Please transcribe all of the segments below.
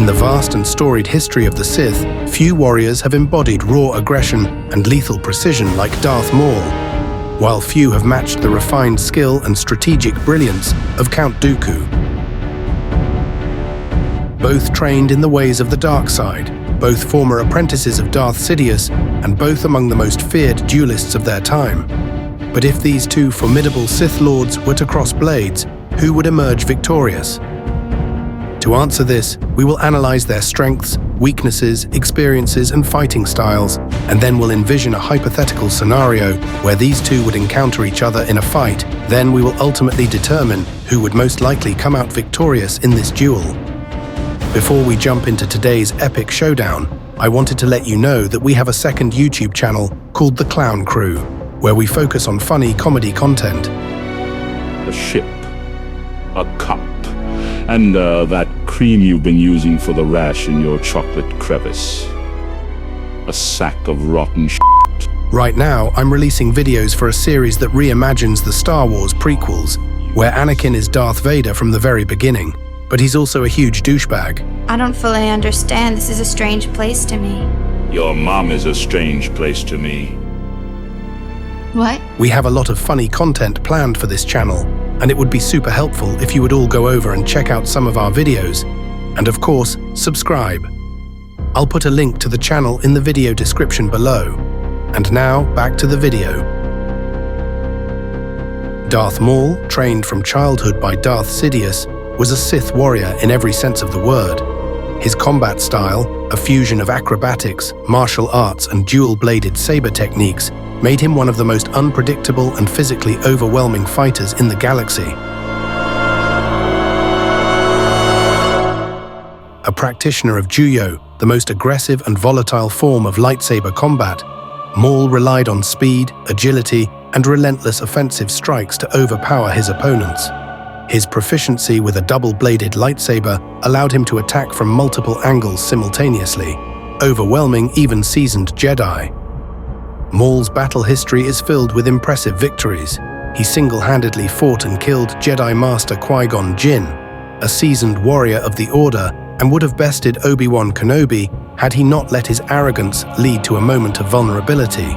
In the vast and storied history of the Sith, few warriors have embodied raw aggression and lethal precision like Darth Maul, while few have matched the refined skill and strategic brilliance of Count Dooku. Both trained in the ways of the dark side, both former apprentices of Darth Sidious, and both among the most feared duelists of their time. But if these two formidable Sith Lords were to cross blades, who would emerge victorious? To answer this, we will analyze their strengths, weaknesses, experiences, and fighting styles, and then we'll envision a hypothetical scenario where these two would encounter each other in a fight. Then we will ultimately determine who would most likely come out victorious in this duel. Before we jump into today's epic showdown, I wanted to let you know that we have a second YouTube channel called The Clown Crew, where we focus on funny comedy content. A ship, a cup, and that cream you've been using for the rash in your chocolate crevice. A sack of rotten shit. Right now, I'm releasing videos for a series that reimagines the Star Wars prequels, where Anakin is Darth Vader from the very beginning, but he's also a huge douchebag. I don't fully understand. This is a strange place to me. Your mom is a strange place to me. What? We have a lot of funny content planned for this channel, and it would be super helpful if you would all go over and check out some of our videos, and of course, subscribe. I'll put a link to the channel in the video description below. And now, back to the video. Darth Maul, trained from childhood by Darth Sidious, was a Sith warrior in every sense of the word. His combat style, a fusion of acrobatics, martial arts, and dual-bladed saber techniques, made him one of the most unpredictable and physically overwhelming fighters in the galaxy. A practitioner of Juyo, the most aggressive and volatile form of lightsaber combat, Maul relied on speed, agility, and relentless offensive strikes to overpower his opponents. His proficiency with a double-bladed lightsaber allowed him to attack from multiple angles simultaneously, overwhelming even seasoned Jedi. Maul's battle history is filled with impressive victories. He single-handedly fought and killed Jedi Master Qui-Gon Jinn, a seasoned warrior of the Order, and would have bested Obi-Wan Kenobi had he not let his arrogance lead to a moment of vulnerability.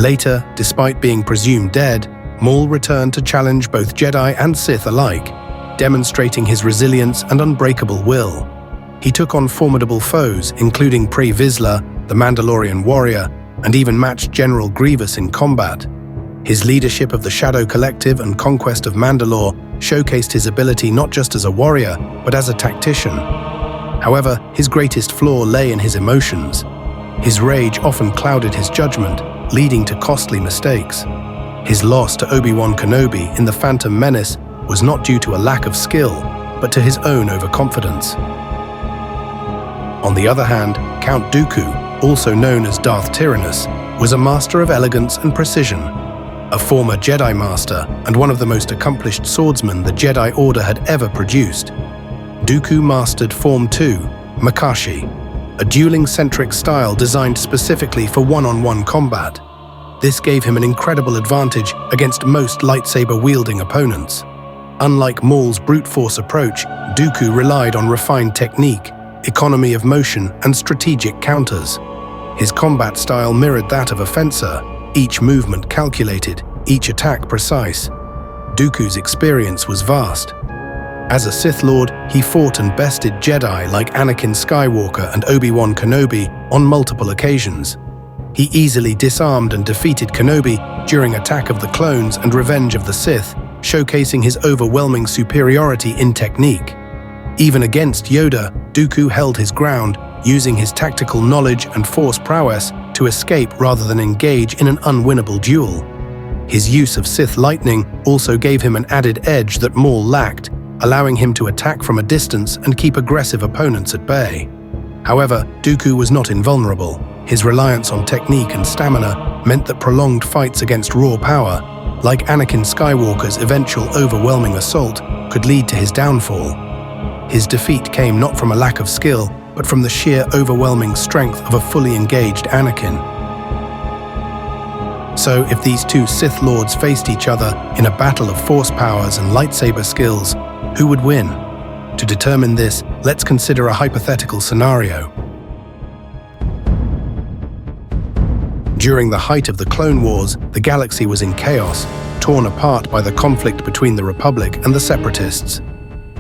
Later, despite being presumed dead, Maul returned to challenge both Jedi and Sith alike, demonstrating his resilience and unbreakable will. He took on formidable foes, including Pre Vizsla, the Mandalorian warrior, and even matched General Grievous in combat. His leadership of the Shadow Collective and conquest of Mandalore showcased his ability not just as a warrior, but as a tactician. However, his greatest flaw lay in his emotions. His rage often clouded his judgment, leading to costly mistakes. His loss to Obi-Wan Kenobi in The Phantom Menace was not due to a lack of skill, but to his own overconfidence. On the other hand, Count Dooku, also known as Darth Tyrannus, was a master of elegance and precision. A former Jedi Master and one of the most accomplished swordsmen the Jedi Order had ever produced. Dooku mastered Form 2, Makashi, a dueling-centric style designed specifically for one-on-one combat. This gave him an incredible advantage against most lightsaber-wielding opponents. Unlike Maul's brute force approach, Dooku relied on refined technique, economy of motion, and strategic counters. His combat style mirrored that of a fencer, each movement calculated, each attack precise. Dooku's experience was vast. As a Sith Lord, he fought and bested Jedi like Anakin Skywalker and Obi-Wan Kenobi on multiple occasions. He easily disarmed and defeated Kenobi during Attack of the Clones and Revenge of the Sith, showcasing his overwhelming superiority in technique. Even against Yoda, Dooku held his ground, using his tactical knowledge and force prowess to escape rather than engage in an unwinnable duel. His use of Sith Lightning also gave him an added edge that Maul lacked, allowing him to attack from a distance and keep aggressive opponents at bay. However, Dooku was not invulnerable. His reliance on technique and stamina meant that prolonged fights against raw power, like Anakin Skywalker's eventual overwhelming assault, could lead to his downfall. His defeat came not from a lack of skill, but from the sheer overwhelming strength of a fully engaged Anakin. So, if these two Sith Lords faced each other in a battle of force powers and lightsaber skills, who would win? To determine this, let's consider a hypothetical scenario. During the height of the Clone Wars, the galaxy was in chaos, torn apart by the conflict between the Republic and the Separatists.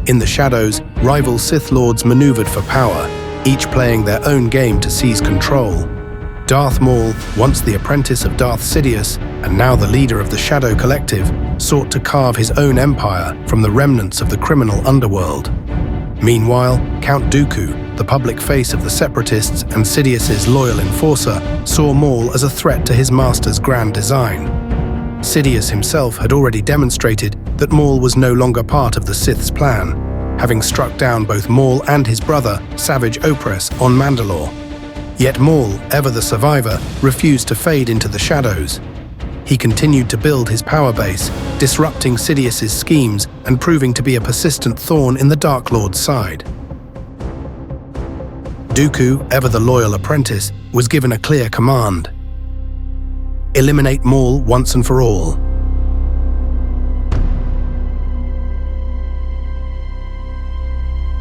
In the shadows, rival Sith Lords maneuvered for power, each playing their own game to seize control. Darth Maul, once the apprentice of Darth Sidious and now the leader of the Shadow Collective, sought to carve his own empire from the remnants of the criminal underworld. Meanwhile, Count Dooku, the public face of the Separatists and Sidious's loyal enforcer, saw Maul as a threat to his master's grand design. Sidious himself had already demonstrated that Maul was no longer part of the Sith's plan, having struck down both Maul and his brother, Savage Opress, on Mandalore. Yet Maul, ever the survivor, refused to fade into the shadows. He continued to build his power base, disrupting Sidious's schemes and proving to be a persistent thorn in the Dark Lord's side. Dooku, ever the loyal apprentice, was given a clear command: eliminate Maul once and for all.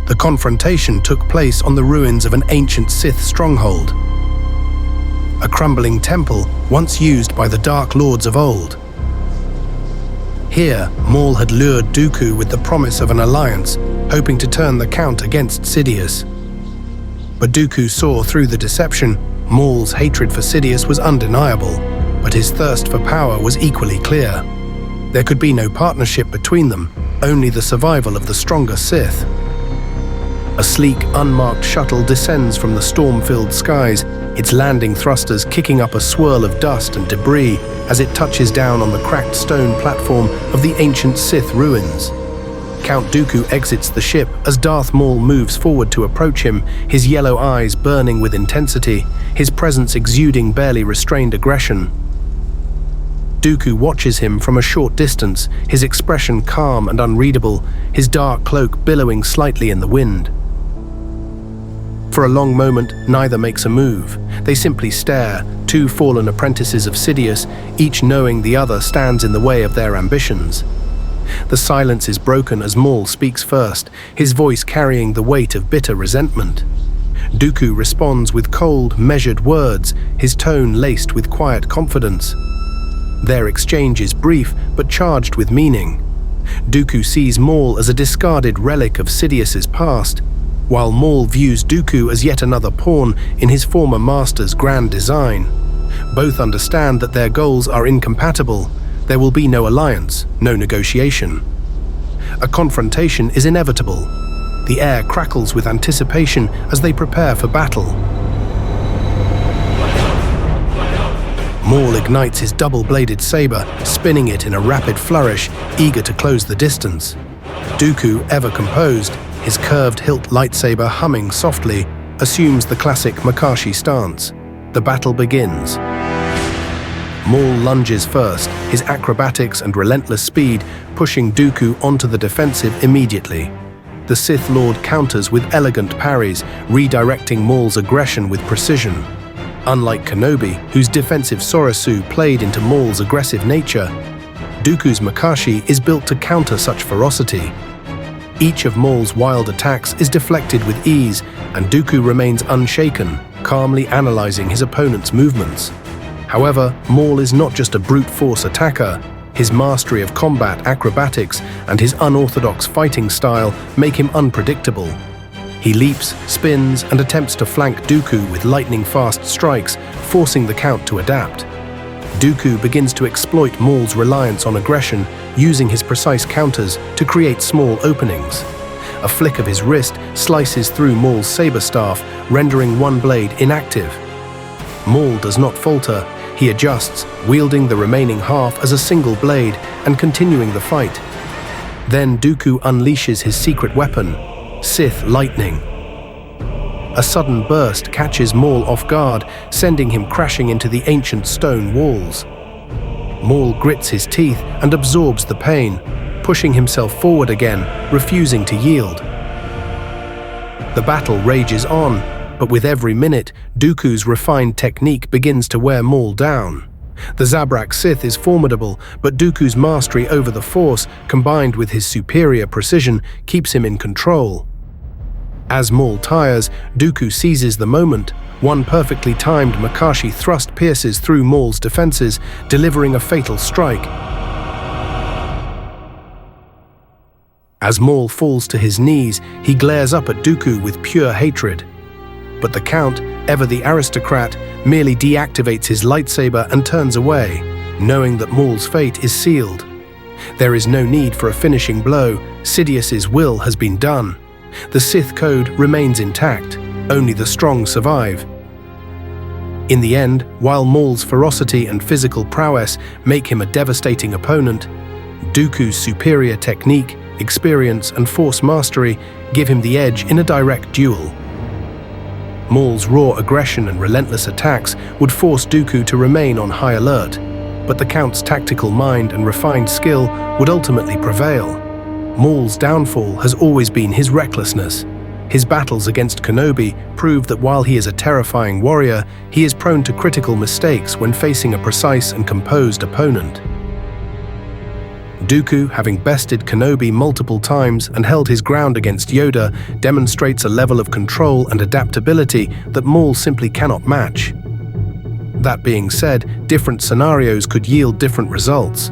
The confrontation took place on the ruins of an ancient Sith stronghold, a crumbling temple once used by the Dark Lords of old. Here, Maul had lured Dooku with the promise of an alliance, hoping to turn the Count against Sidious. But Dooku saw through the deception. Maul's hatred for Sidious was undeniable, but his thirst for power was equally clear. There could be no partnership between them, only the survival of the stronger Sith. A sleek, unmarked shuttle descends from the storm-filled skies, its landing thrusters kicking up a swirl of dust and debris as it touches down on the cracked stone platform of the ancient Sith ruins. Count Dooku exits the ship as Darth Maul moves forward to approach him, his yellow eyes burning with intensity, his presence exuding barely restrained aggression. Dooku watches him from a short distance, his expression calm and unreadable, his dark cloak billowing slightly in the wind. For a long moment, neither makes a move. They simply stare, two fallen apprentices of Sidious, each knowing the other stands in the way of their ambitions. The silence is broken as Maul speaks first, his voice carrying the weight of bitter resentment. Dooku responds with cold, measured words, his tone laced with quiet confidence. Their exchange is brief, but charged with meaning. Dooku sees Maul as a discarded relic of Sidious's past, while Maul views Dooku as yet another pawn in his former master's grand design. Both understand that their goals are incompatible. There will be no alliance, no negotiation. A confrontation is inevitable. The air crackles with anticipation as they prepare for battle. Maul ignites his double-bladed saber, spinning it in a rapid flourish, eager to close the distance. Dooku, ever composed, his curved hilt lightsaber humming softly, assumes the classic Makashi stance. The battle begins. Maul lunges first, his acrobatics and relentless speed pushing Dooku onto the defensive immediately. The Sith Lord counters with elegant parries, redirecting Maul's aggression with precision. Unlike Kenobi, whose defensive Soresu played into Maul's aggressive nature, Dooku's Makashi is built to counter such ferocity. Each of Maul's wild attacks is deflected with ease, and Dooku remains unshaken, calmly analyzing his opponent's movements. However, Maul is not just a brute force attacker. His mastery of combat acrobatics and his unorthodox fighting style make him unpredictable. He leaps, spins, and attempts to flank Dooku with lightning-fast strikes, forcing the Count to adapt. Dooku begins to exploit Maul's reliance on aggression, using his precise counters to create small openings. A flick of his wrist slices through Maul's saber staff, rendering one blade inactive. Maul does not falter. He adjusts, wielding the remaining half as a single blade and continuing the fight. Then Dooku unleashes his secret weapon, Sith Lightning. A sudden burst catches Maul off guard, sending him crashing into the ancient stone walls. Maul grits his teeth and absorbs the pain, pushing himself forward again, refusing to yield. The battle rages on, but with every minute, Dooku's refined technique begins to wear Maul down. The Zabrak Sith is formidable, but Dooku's mastery over the Force, combined with his superior precision, keeps him in control. As Maul tires, Dooku seizes the moment. One perfectly timed Makashi thrust pierces through Maul's defenses, delivering a fatal strike. As Maul falls to his knees, he glares up at Dooku with pure hatred. But the Count, ever the aristocrat, merely deactivates his lightsaber and turns away, knowing that Maul's fate is sealed. There is no need for a finishing blow. Sidious's will has been done. The Sith code remains intact. Only the strong survive. In the end, while Maul's ferocity and physical prowess make him a devastating opponent, Dooku's superior technique, experience, and Force mastery give him the edge in a direct duel. Maul's raw aggression and relentless attacks would force Dooku to remain on high alert, but the Count's tactical mind and refined skill would ultimately prevail. Maul's downfall has always been his recklessness. His battles against Kenobi prove that while he is a terrifying warrior, he is prone to critical mistakes when facing a precise and composed opponent. Dooku, having bested Kenobi multiple times and held his ground against Yoda, demonstrates a level of control and adaptability that Maul simply cannot match. That being said, different scenarios could yield different results.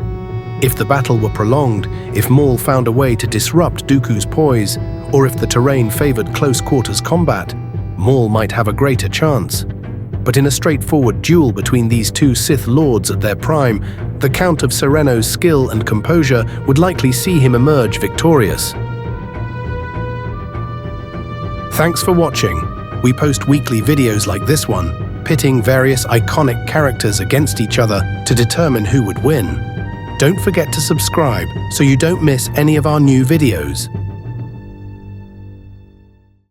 If the battle were prolonged, if Maul found a way to disrupt Dooku's poise, or if the terrain favored close-quarters combat, Maul might have a greater chance. But in a straightforward duel between these two Sith Lords at their prime, the Count of Serenno's skill and composure would likely see him emerge victorious. Thanks for watching. We post weekly videos like this one, pitting various iconic characters against each other to determine who would win. Don't forget to subscribe so you don't miss any of our new videos.